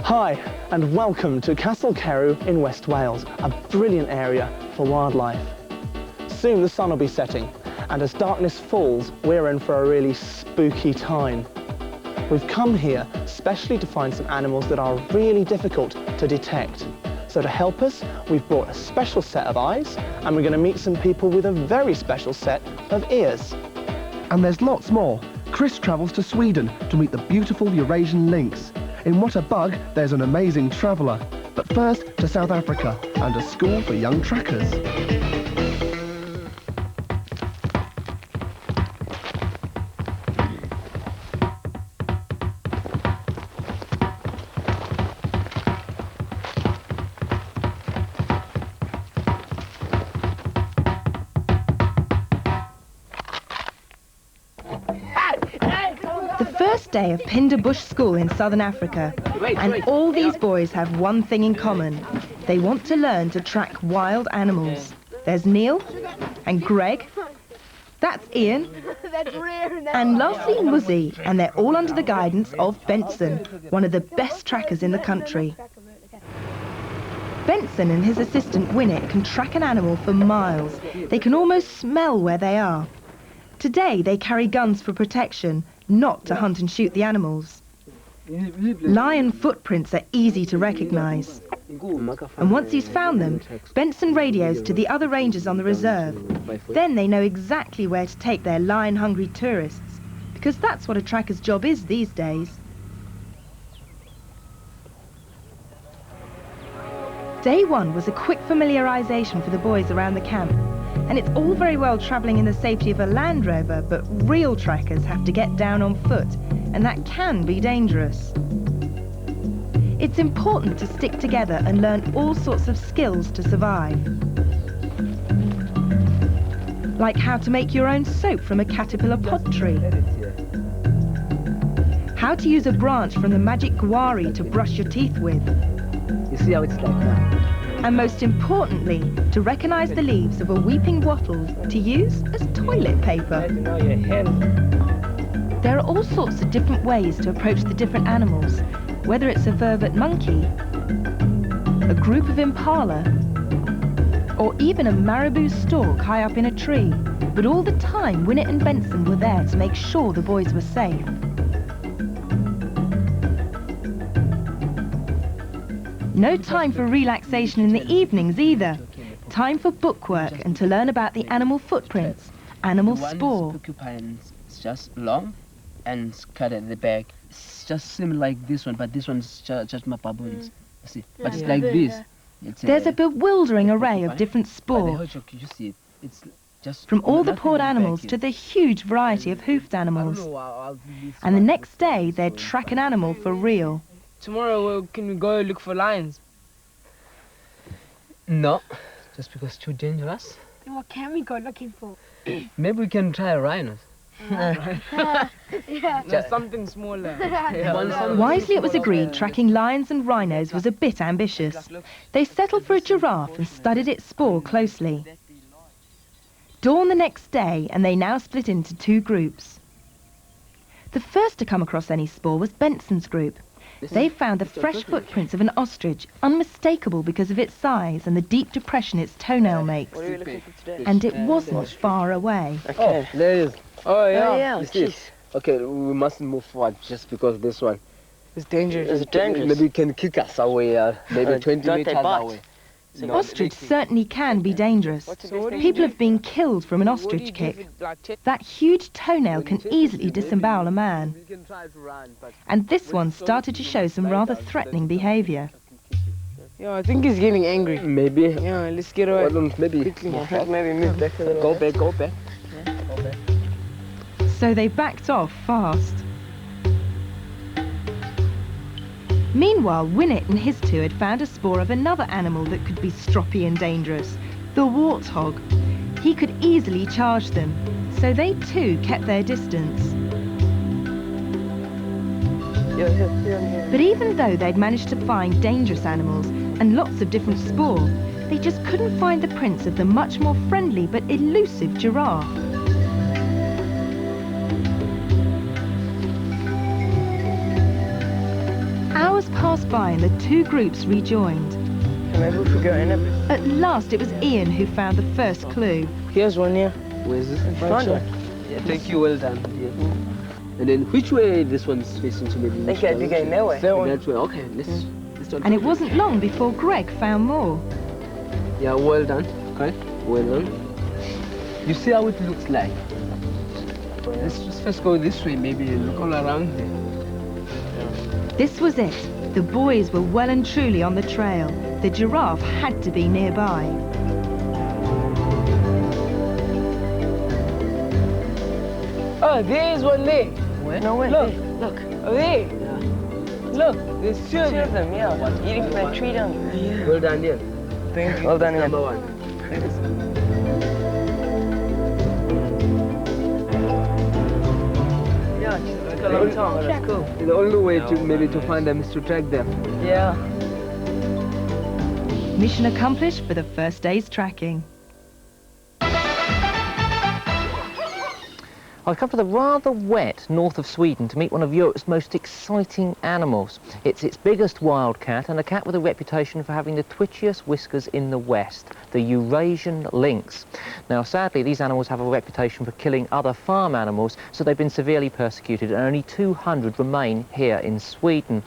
Hi, and welcome to Castle Carew in West Wales, a brilliant area for wildlife. Soon the sun will be setting, and as darkness falls, we're in for a really spooky time. We've come here specially to find some animals that are really difficult to detect. So to help us, we've brought a special set of eyes, and we're going to meet some people with a very special set of ears. And there's lots more. Chris travels to Sweden to meet the beautiful Eurasian lynx. In What a Bug, there's an amazing traveller. But first, to South Africa and a school for young trackers. First day of Pinder Bush School in Southern Africa, and all these boys have one thing in common. They want to learn to track wild animals. There's Neil and Greg, that's Ian, and lastly Muzzy, and they're all under the guidance of Benson, one of the best trackers in the country. Benson and his assistant Winnet can track an animal for miles. They can almost smell where they are. Today they carry guns for protection, not to hunt and shoot the animals. Lion footprints are easy to recognise. And once he's found them, Benson radios to the other rangers on the reserve. Then they know exactly where to take their lion-hungry tourists, because that's what a tracker's job is these days. Day one was a quick familiarisation for the boys around the camp. And it's all very well travelling in the safety of a Land Rover, but real trackers have to get down on foot, and that can be dangerous. It's important to stick together and learn all sorts of skills to survive. Like how to make your own soap from a caterpillar pod tree. How to use a branch from the magic guari to brush your teeth with. You see how it's like now? And most importantly, to recognise the leaves of a weeping wattle to use as toilet paper. There are all sorts of different ways to approach the different animals, whether it's a vervet monkey, a group of impala, or even a marabou stork high up in a tree. But all the time, Winnet and Benson were there to make sure the boys were safe. No time for relaxation in the evenings either. Time for bookwork and to learn about the animal footprints, animal spoor. It's just long and cut at the back. It's just similar like this one, but this one's just my baboons. See, but it's like this. There's a bewildering array of different spoor, You see, it's just from all the pawed animals to the huge variety of hoofed animals. And the next day they'd track an animal for real. Tomorrow, can we go look for lions? No, just because it's too dangerous. Then what can we go looking for? Maybe we can try rhinos. Just something smaller. Wisely it was agreed tracking lions and rhinos was a bit ambitious. They settled for a giraffe and studied its spoor closely. Dawn the next day, and they now split into two groups. The first to come across any spoor was Benson's group. They found the fresh footprints of an ostrich, unmistakable because of its size and the deep depression its toenail makes. And it wasn't far away. Oh, there it is. Oh, yeah. You see it? Okay, we mustn't move forward just because this one. It's dangerous. It's dangerous. Maybe it can kick us away, maybe 20 meters away. Ostrich certainly can be dangerous. People have been killed from an ostrich kick. That huge toenail can easily disembowel a man. And this one started to show some rather threatening behaviour. Yeah, I think he's getting angry. Maybe. Yeah, let's get away. Maybe. Maybe move back a little bit. Go back. Yeah. Go back. So they backed off fast. Meanwhile, Winnet and his two had found a spoor of another animal that could be stroppy and dangerous, the warthog. He could easily charge them, so they too kept their distance. But even though they'd managed to find dangerous animals and lots of different spoor, they just couldn't find the prints of the much more friendly but elusive giraffe. Hours passed by and the two groups rejoined. Maybe we could go in a bit. At last it was Ian who found the first clue. Here's one here. Where's this? Front. Yeah, thank you, well done. Yeah. And then which way this one's facing to maybe? I think I'd be going that way. That way. Okay, let's And it wasn't long before Greg found more. Yeah, well done. Okay, well done. You see how it looks like? Let's just first go this way, maybe look all around there. This was it. The boys were well and truly on the trail. The giraffe had to be nearby. Oh, there is one there. Where? No, wait. Look. Look. Oh, there. Yeah. Look, there's two of them, yeah. Eating from that tree down there. Yeah. Well done, Ian. Thank you. Well done, Ian. Number one. Yeah, it's like a long time, but that's cool. The only way to maybe to find them is to track them. Yeah. Mission accomplished for the first day's tracking. I've come to the rather wet north of Sweden to meet one of Europe's most exciting animals. It's its biggest wild cat and a cat with a reputation for having the twitchiest whiskers in the West, the Eurasian lynx. Now sadly these animals have a reputation for killing other farm animals, so they've been severely persecuted and only 200 remain here in Sweden.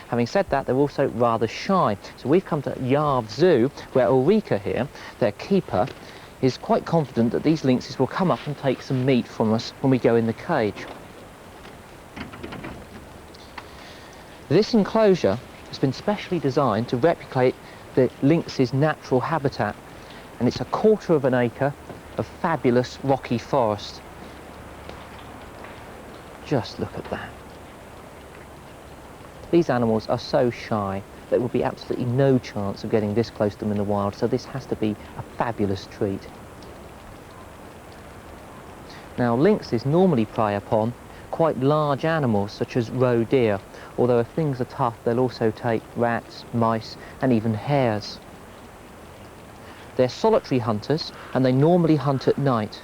Having said that, they're also rather shy. So we've come to Järv Zoo where Ulrika here, their keeper, is quite confident that these lynxes will come up and take some meat from us when we go in the cage. This enclosure has been specially designed to replicate the lynx's natural habitat, and it's a quarter of an acre of fabulous rocky forest. Just look at that. These animals are so shy. There would be absolutely no chance of getting this close to them in the wild, so this has to be a fabulous treat. Now, lynxes normally prey upon quite large animals, such as roe deer, although if things are tough, they'll also take rats, mice, and even hares. They're solitary hunters, and they normally hunt at night.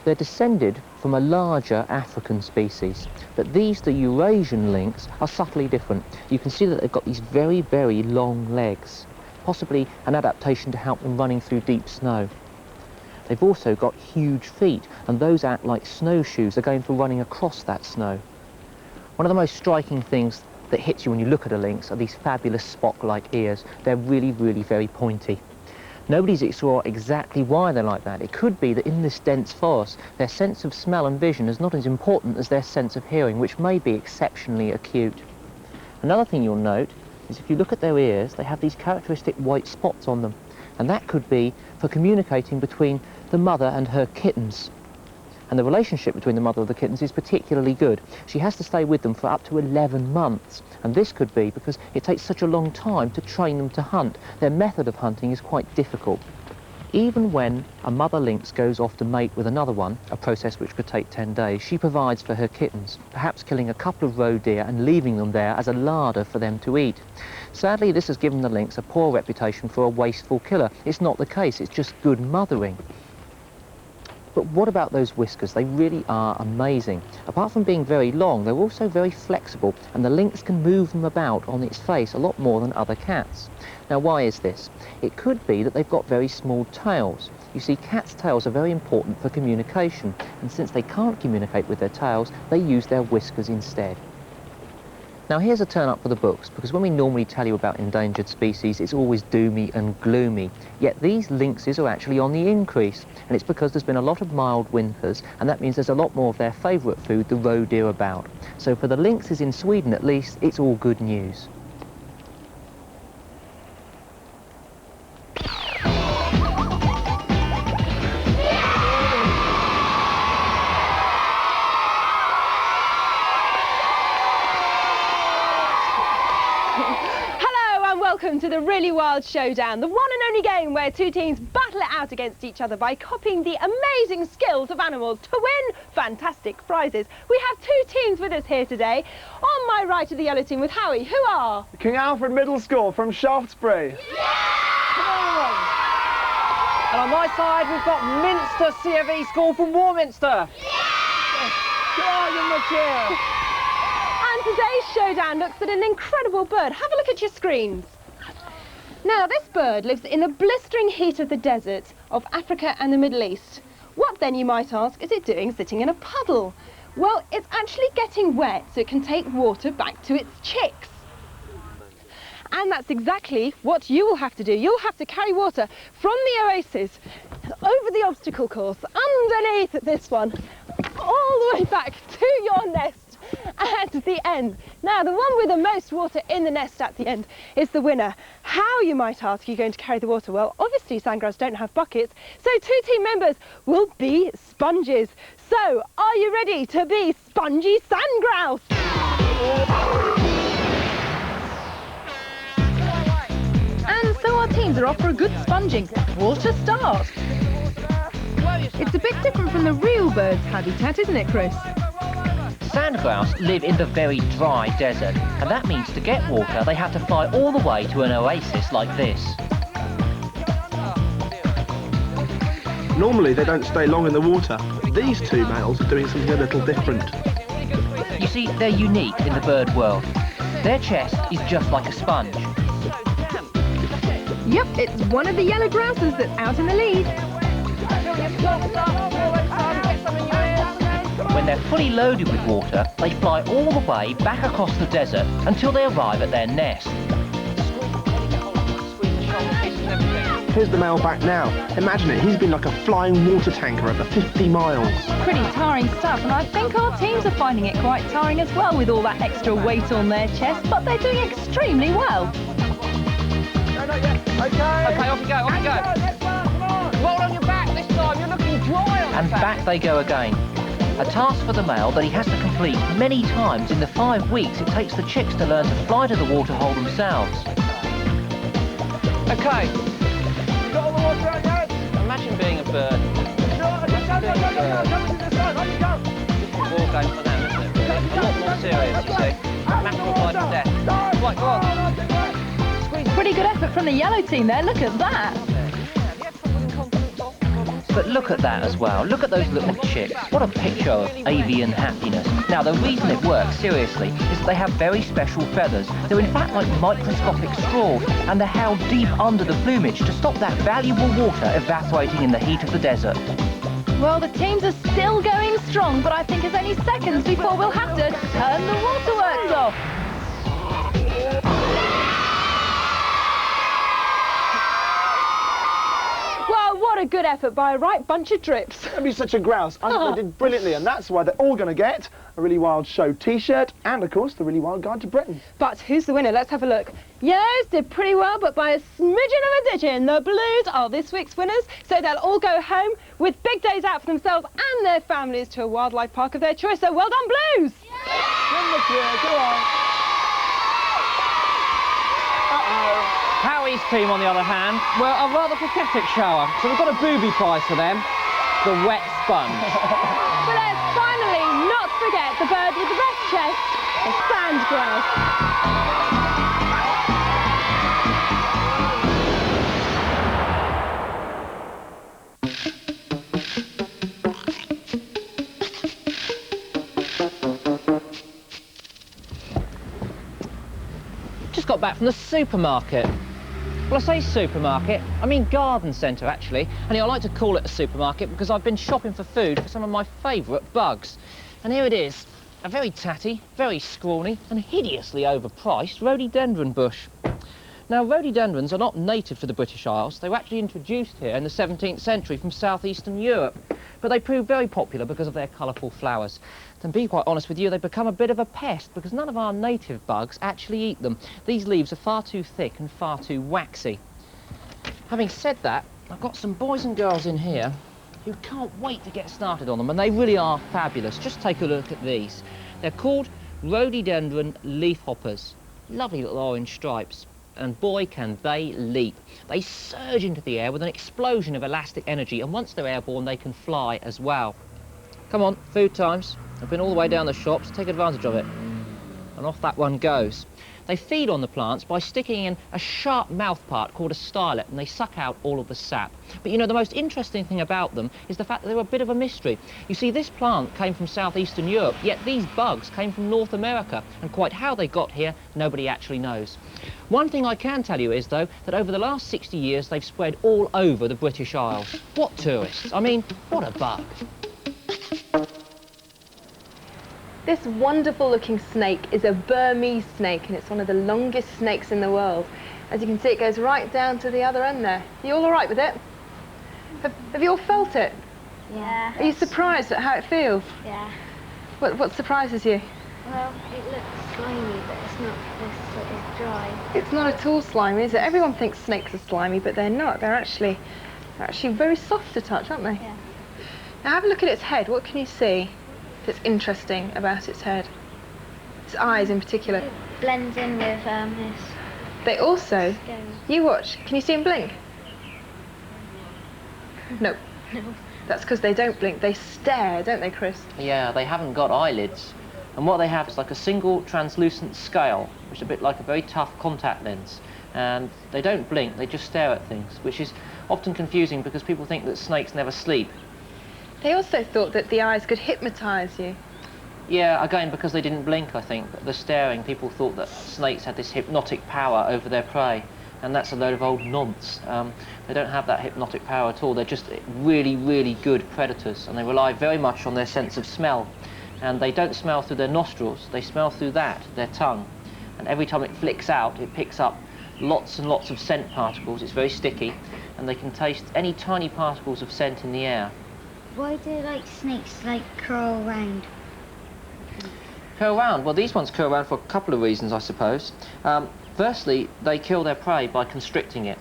They're descended from a larger African species, but these, the Eurasian lynx, are subtly different. You can see that they've got these very, very long legs, possibly an adaptation to help them running through deep snow. They've also got huge feet, and those act like snowshoes. They're going for running across that snow. One of the most striking things that hits you when you look at a lynx are these fabulous spock-like ears. They're really, really very pointy. Nobody's sure exactly why they're like that. It could be that in this dense forest, their sense of smell and vision is not as important as their sense of hearing, which may be exceptionally acute. Another thing you'll note is if you look at their ears, they have these characteristic white spots on them, and that could be for communicating between the mother and her kittens. And the relationship between the mother and the kittens is particularly good. She has to stay with them for up to 11 months. And this could be because it takes such a long time to train them to hunt. Their method of hunting is quite difficult. Even when a mother lynx goes off to mate with another one, a process which could take 10 days, she provides for her kittens, perhaps killing a couple of roe deer and leaving them there as a larder for them to eat. Sadly, this has given the lynx a poor reputation for a wasteful killer. It's not the case, it's just good mothering. But what about those whiskers? They really are amazing. Apart from being very long, they're also very flexible, and the lynx can move them about on its face a lot more than other cats. Now, why is this? It could be that they've got very small tails. You see, cats' tails are very important for communication, and since they can't communicate with their tails, they use their whiskers instead. Now, here's a turn up for the books, because when we normally tell you about endangered species, it's always doomy and gloomy. Yet these lynxes are actually on the increase, and it's because there's been a lot of mild winters, and that means there's a lot more of their favourite food, the roe deer, about. So for the lynxes in Sweden, at least, it's all good news. Welcome to the Really Wild Showdown, the one and only game where two teams battle it out against each other by copying the amazing skills of animals to win fantastic prizes. We have two teams with us here today. On my right are the yellow team with Howie, who are? King Alfred Middle School from Shaftesbury. Yeah! Come on! And on my side, we've got Minster CFE School from Warminster. Yeah! Come on, give them a cheer. And And today's showdown looks at an incredible bird. Have a look at your screens. Now, this bird lives in the blistering heat of the desert of Africa and the Middle East. What then, you might ask, is it doing sitting in a puddle? Well, it's actually getting wet so it can take water back to its chicks. And that's exactly what you will have to do. You'll have to carry water from the oasis over the obstacle course, underneath this one, all the way back to your nest at the end. Now, the one with the most water in the nest at the end is the winner. How, you might ask, are you going to carry the water? Well, obviously sandgrouse don't have buckets, so 2 team members will be sponges. So, are you ready to be spongy sandgrouse? And so our teams are off for a good sponging. Water start. It's a bit different from the real bird's habitat, isn't it, Chris? Sandgrouse live in the very dry desert, and that means to get water they have to fly all the way to an oasis like this. Normally they don't stay long in the water. These 2 males are doing something a little different. You see, they're unique in the bird world. Their chest is just like a sponge. Yep, it's one of the yellow grouses that's out in the lead. When they're fully loaded with water, they fly all the way back across the desert until they arrive at their nest. Here's the male back now. Imagine it, he's been like a flying water tanker over 50 miles. Pretty tiring stuff, and I think our teams are finding it quite tiring as well with all that extra weight on their chest, but they're doing extremely well. Okay, off you go, off you go. Roll on your back this time, you're looking dry on And back they go again. A task for the male that he has to complete many times in the 5 weeks it takes the chicks to learn to fly to the waterhole themselves. Okay. Got all the water out yet? Imagine being a bird. Different ball game for them, isn't it? A lot more serious, you see. Matter of life and death. Right, go on. Pretty good effort from the yellow team there, look at that. But look at that as well. Look at those little chicks. What a picture of avian happiness. Now, the reason it works, seriously, is that they have very special feathers. They're in fact like microscopic straws, and they're held deep under the plumage to stop that valuable water evaporating in the heat of the desert. Well, the teams are still going strong, but I think it's only seconds before we'll have to turn the waterworks off. What a good effort by a right bunch of drips. That'd be such a grouse. I think they did brilliantly, and that's why they're all going to get a Really Wild Show t-shirt and, of course, the Really Wild Guide to Britain. But who's the winner? Let's have a look. Yes, did pretty well, but by a smidgen of a digit. The Blues are this week's winners, so they'll all go home with big days out for themselves and their families to a wildlife park of their choice. So well done, Blues! Yeah. Go on. Howie's team, on the other hand, were a rather pathetic shower. So we've got a booby prize for them, the wet sponge. But let's finally not forget the bird with the best chest, the sandgrouse. Just got back from the supermarket. Well, I say supermarket, I mean garden centre, actually. And I like to call it a supermarket because I've been shopping for food for some of my favourite bugs. And here it is, a very tatty, very scrawny and hideously overpriced rhododendron bush. Now, rhododendrons are not native to the British Isles. They were actually introduced here in the 17th century from southeastern Europe. But they proved very popular because of their colourful flowers. To be quite honest with you, they've become a bit of a pest because none of our native bugs actually eat them. These leaves are far too thick and far too waxy. Having said that, I've got some boys and girls in here who can't wait to get started on them, and they really are fabulous. Just take a look at these. They're called rhododendron leafhoppers. Lovely little orange stripes. And boy, can they leap. They surge into the air with an explosion of elastic energy, and once they're airborne, they can fly as well. Come on, food times. I've been all the way down the shops, take advantage of it. And off that one goes. They feed on the plants by sticking in a sharp mouth part called a stylet, and they suck out all of the sap. But you know, the most interesting thing about them is the fact that they're a bit of a mystery. You see, this plant came from southeastern Europe, yet these bugs came from North America, and quite how they got here, nobody actually knows. One thing I can tell you is, though, that over the last 60 years, they've spread all over the British Isles. What tourists? I mean, what a bug. This wonderful looking snake is a Burmese snake, and it's one of the longest snakes in the world. As you can see, it goes right down to the other end there. Are you all right with it? Have you all felt it? Yeah. Are you surprised at how it feels? Yeah. What surprises you? Well, it looks slimy, but it's not. It's dry. It's not at all slimy, is it? Everyone thinks snakes are slimy, but they're not. They're actually very soft to touch, aren't they? Yeah. Now have a look at its head. What can you see that's interesting about its head? Its eyes in particular. It blends in with this. They also, Scary. you watch, can you see them blink? No. No. That's because they don't blink. They stare, don't they, Chris? Yeah, they haven't got eyelids. And what they have is like a single translucent scale, which is a bit like a very tough contact lens. And they don't blink, they just stare at things, which is often confusing because people think that snakes never sleep. They also thought that the eyes could hypnotise you. Yeah, again, because they didn't blink, I think. The staring, people thought that snakes had this hypnotic power over their prey, and that's a load of old nonce. They don't have that hypnotic power at all. They're just really, really good predators, and they rely very much on their sense of smell. And they don't smell through their nostrils, they smell through their tongue. And every time it flicks out, it picks up lots and lots of scent particles. It's very sticky, and they can taste any tiny particles of scent in the air. Why do snakes curl around? Curl around? Well, these ones curl around for a couple of reasons, I suppose. Firstly, they kill their prey by constricting it.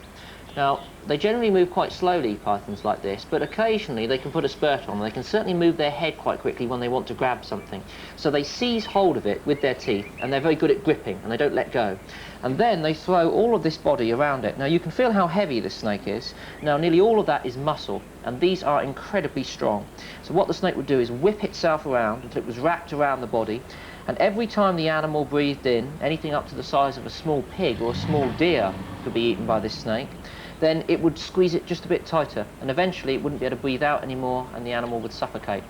Now, they generally move quite slowly, pythons like this, but occasionally they can put a spurt on. They can certainly move their head quite quickly when they want to grab something. So they seize hold of it with their teeth, and they're very good at gripping, and they don't let go. And then they throw all of this body around it. Now, you can feel how heavy this snake is. Now, nearly all of that is muscle, and these are incredibly strong. So what the snake would do is whip itself around until it was wrapped around the body, and every time the animal breathed in, anything up to the size of a small pig or a small deer could be eaten by this snake, then it would squeeze it just a bit tighter, and eventually it wouldn't be able to breathe out anymore, and the animal would suffocate.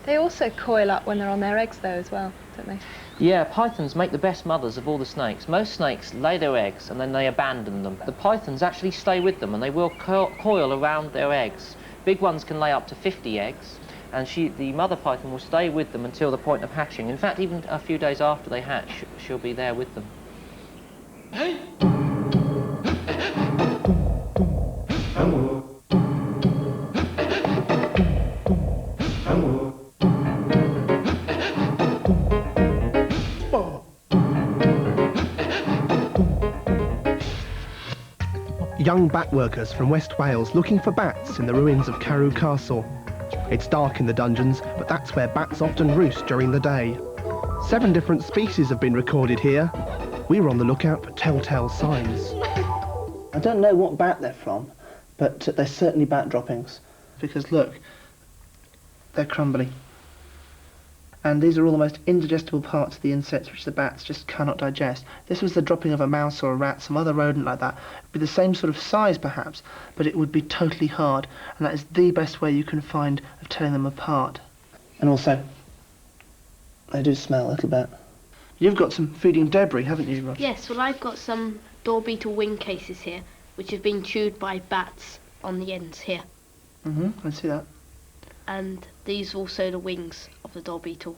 They also coil up when they're on their eggs, though, as well, don't they? Yeah, pythons make the best mothers of all the snakes. Most snakes lay their eggs and then they abandon them. The pythons actually stay with them, and they will coil around their eggs. Big ones can lay up to 50 eggs, and the mother python will stay with them until the point of hatching. In fact, even a few days after they hatch, she'll be there with them. Young bat workers from West Wales looking for bats in the ruins of Carew Castle. It's dark in the dungeons, but that's where bats often roost during the day. 7 different species have been recorded here. We were on the lookout for telltale signs. I don't know what bat they're from, but they're certainly bat droppings. Because look, they're crumbly. And these are all the most indigestible parts of the insects which the bats just cannot digest. This was the dropping of a mouse or a rat, some other rodent like that. It would be the same sort of size perhaps, but it would be totally hard, and that is the best way you can find of telling them apart. And also, they do smell a little bit. You've got some feeding debris, haven't you, Rob? Yes, well, I've got some door beetle wing cases here, which have been chewed by bats on the ends here. I see that. And these are also the wings of the door beetle.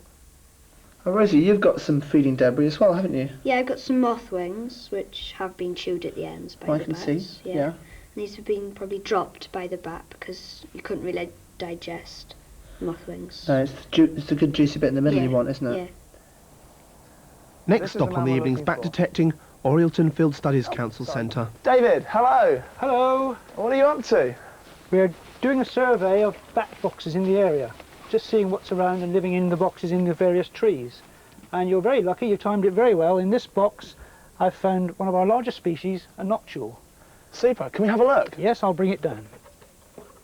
Oh, Rosie, you've got some feeding debris as well, haven't you? Yeah, I've got some moth wings, which have been chewed at the ends by the bats. I can see, yeah. And these have been probably dropped by the bat because you couldn't really digest moth wings. No, it's the good juicy bit in the middle you want, isn't it? Yeah. Next stop on the evening's back detecting Orielton Field Studies Council Centre. David, hello. Hello. What are you up to? We're doing a survey of bat boxes in the area, just seeing what's around and living in the boxes in the various trees. And you're very lucky, you timed it very well. In this box, I've found one of our largest species, a noctule. Super, can we have a look? Yes, I'll bring it down.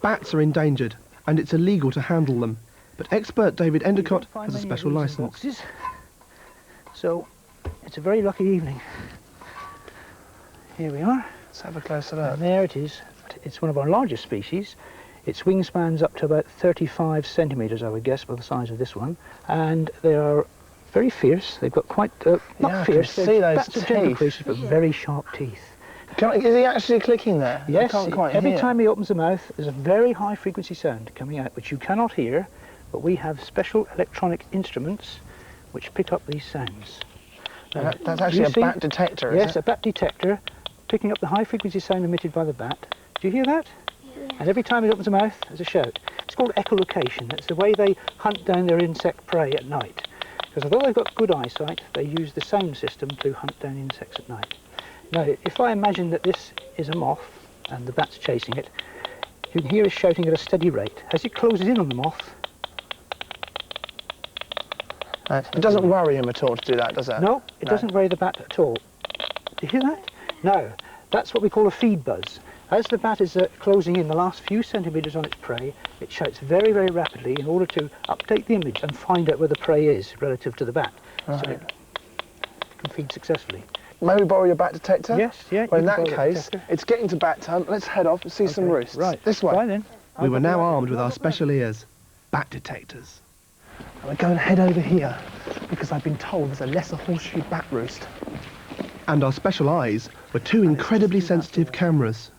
Bats are endangered, and it's illegal to handle them. But expert David Endicott has a special licence. So, it's a very lucky evening. Here we are. Let's have a closer look. And there it is. It's one of our largest species. Its wingspan's up to about 35 centimetres, I would guess, by the size of this one. And they are very fierce. They've got quite, not fierce, I can see those bats are gentle teeth. creatures, but very sharp teeth. Is he actually clicking there? Yes, I can't quite every hear. time he opens the mouth, there's a very high frequency sound coming out, which you cannot hear, but we have special electronic instruments which pick up these sounds. Now, that's actually a bat detector, Yes, is it? a bat detector picking up the high frequency sound emitted by the bat. Do you hear that? Yeah. And every time it opens the mouth, there's a shout. It's called echolocation. It's the way they hunt down their insect prey at night. Because although they've got good eyesight, they use the sound system to hunt down insects at night. Now, if I imagine that this is a moth and the bat's chasing it, you can hear it shouting at a steady rate. As it closes in on the moth... It doesn't worry him at all to do that, does it? No, it doesn't worry the bat at all. Do you hear that? No, that's what we call a feed buzz. As the bat is closing in the last few centimetres on its prey, it shouts very, very rapidly in order to update the image and find out where the prey is relative to the bat. Right. So it can feed successfully. May we borrow your bat detector? Yes, yeah. Well, in that case, it's getting to bat time. Let's head off and see some roosts. Right. This way. Right then. We were now armed with our special ears, bat detectors. We're going to head over here because I've been told there's a lesser horseshoe bat roost. And our special eyes were two incredibly sensitive cameras.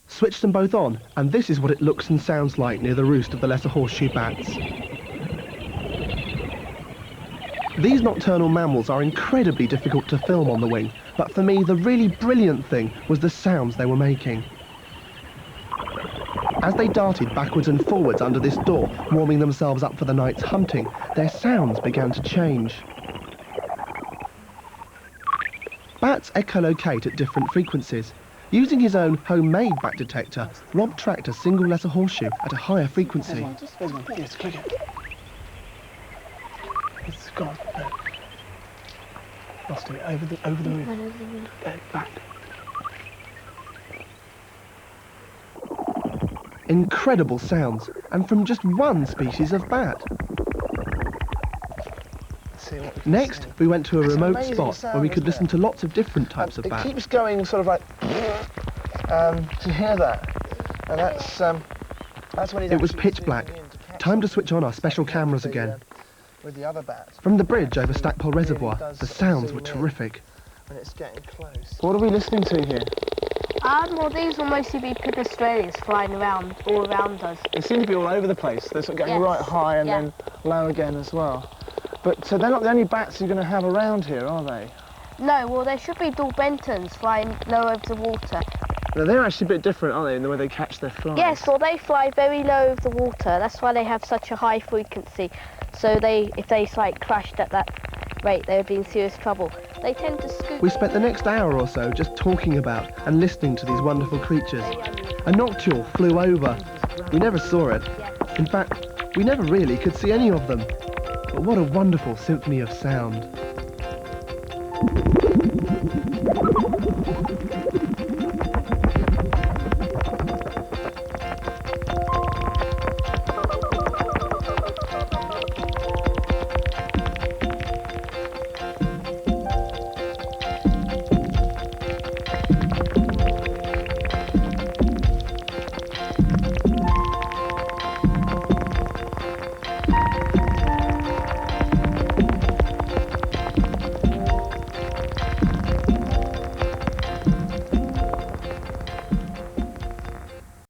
Switched them both on, and this is what it looks and sounds like near the roost of the lesser horseshoe bats. These nocturnal mammals are incredibly difficult to film on the wing, but for me the really brilliant thing was the sounds they were making. As they darted backwards and forwards under this door, warming themselves up for the night's hunting, their sounds began to change. Bats echolocate at different frequencies. Using his own homemade bat detector, Rob tracked a single lesser horseshoe at a higher frequency. Yes, click it. It's gone. No. Lost it. Over the roof. Go back. Incredible sounds, and from just one species of bat. Next, we went to a remote spot where we could listen to lots of different types of It bats. keeps going sort of like... do you hear that? And that's when It was pitch black. Time to switch on our special cameras again. With the other bats. From the bridge over Stackpole Reservoir, the sounds were terrific. When it's getting close. What are we listening to here? Well, these will mostly be pipistrelles flying around, all around us. They seem to be all over the place. They're sort of getting right high and then low again as well. But so they're not the only bats you're going to have around here, are they? No, well, there should be Dalbentons flying low over the water. Now, they're actually a bit different, aren't they, in the way they catch their flies? Yes, well, they fly very low over the water. That's why they have such a high frequency. So if they like crashed at that rate, they would be in serious trouble. They tend to scoot. We spent the next hour or so just talking about and listening to these wonderful creatures. A noctule flew over. We never saw it. In fact, we never really could see any of them. But what a wonderful symphony of sound.